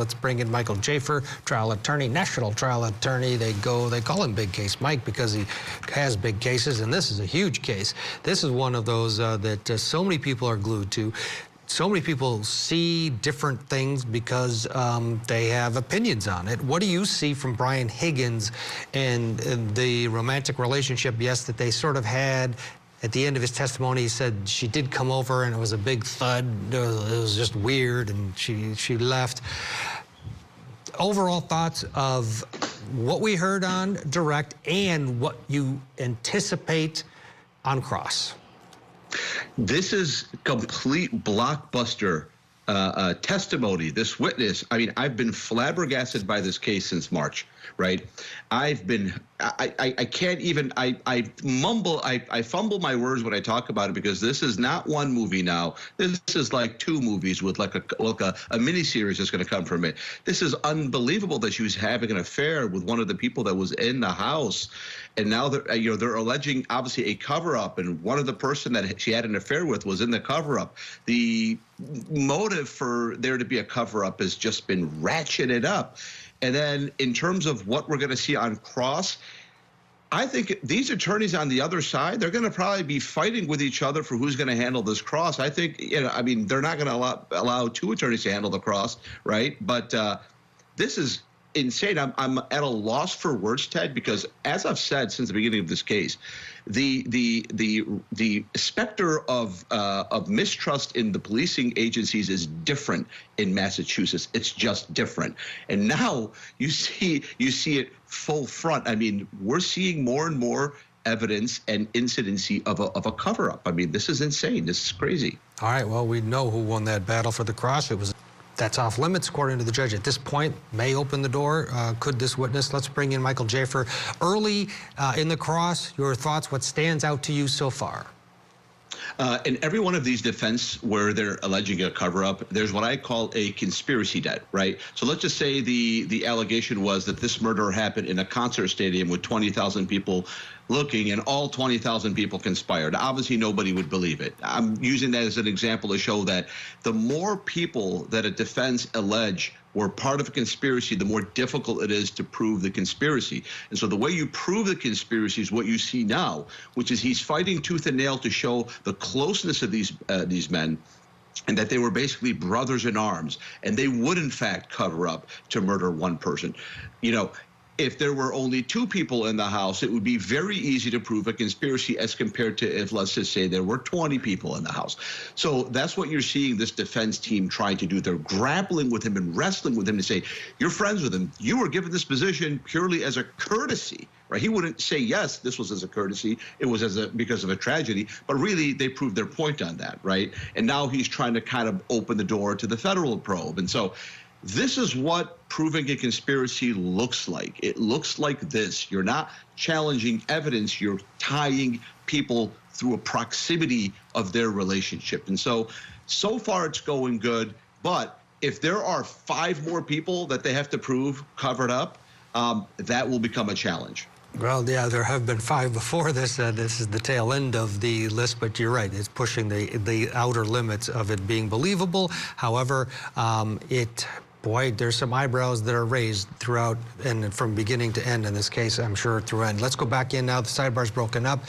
Let's bring in Michael Jaafar, trial attorney, national trial attorney. They call him Big Case Mike because he has big cases, and this is a huge case. This is one of those that so many people are glued to. So many people see different things because they have opinions on it. What do you see from Brian Higgins and the romantic relationship, yes, that they sort of had? At the end of his testimony, he said she did come over and it was a big thud. It was just weird, and she left. Overall thoughts of what we heard on direct and what you anticipate on cross. This is complete blockbuster testimony. This witness, I mean, I've been flabbergasted by this case since March, right? I can't even, I fumble my words when I talk about it, because this is not one movie now. This is like two movies with like a mini series that's going to come from it. This is unbelievable that she was having an affair with one of the people that was in the house. And now they're alleging obviously a cover-up, and one of the person that she had an affair with was in the cover-up. The motive for there to be a cover-up has just been ratcheted up. And then in terms of what we're going to see on cross, I think these attorneys on the other side, they're going to probably be fighting with each other for who's going to handle this cross. I think, I mean, they're not going to allow two attorneys to handle the cross, right? But this is insane. I'm at a loss for words, Ted, because as I've said since the beginning of this case, the specter of mistrust in the policing agencies is different in Massachusetts. It's just different. And now you see it full front. I mean, we're seeing more and more evidence and incidency of a cover-up. I mean, this is insane. This is crazy. All right, well, we know who won that battle for the cross. That's off limits, according to the judge. At this point, may open the door. Could this witness? Let's bring in Michael Jaafar. Early in the cross, your thoughts, what stands out to you so far? In every one of these defense where they're alleging a cover-up, there's what I call a conspiracy debt, right? So let's just say the allegation was that this murder happened in a concert stadium with 20,000 people looking, and all 20,000 people conspired. Obviously, nobody would believe it. I'm using that as an example to show that the more people that a defense allege were part of a conspiracy, the more difficult it is to prove the conspiracy. And so the way you prove the conspiracy is what you see now, which is he's fighting tooth and nail to show the closeness of these men, and that they were basically brothers in arms, and they would in fact cover up to murder one person. If there were only two people in the house, it would be very easy to prove a conspiracy as compared to if, let's just say, there were 20 people in the house. So that's what you're seeing this defense team trying to do. They're grappling with him and wrestling with him to say, you're friends with him. You were given this position purely as a courtesy, right? He wouldn't say, yes, this was as a courtesy. It was because of a tragedy. But really, they proved their point on that, right? And now he's trying to kind of open the door to the federal probe. And so this is what proving a conspiracy looks like. It looks like this. You're not challenging evidence. You're tying people through a proximity of their relationship. And so far it's going good. But if there are 5 more people that they have to prove covered up, that will become a challenge. Well, yeah, there have been 5 before this. This is the tail end of the list, but you're right. It's pushing the outer limits of it being believable. However, boy, there's some eyebrows that are raised throughout and from beginning to end in this case, I'm sure through end. Let's go back in now. The sidebar's broken up.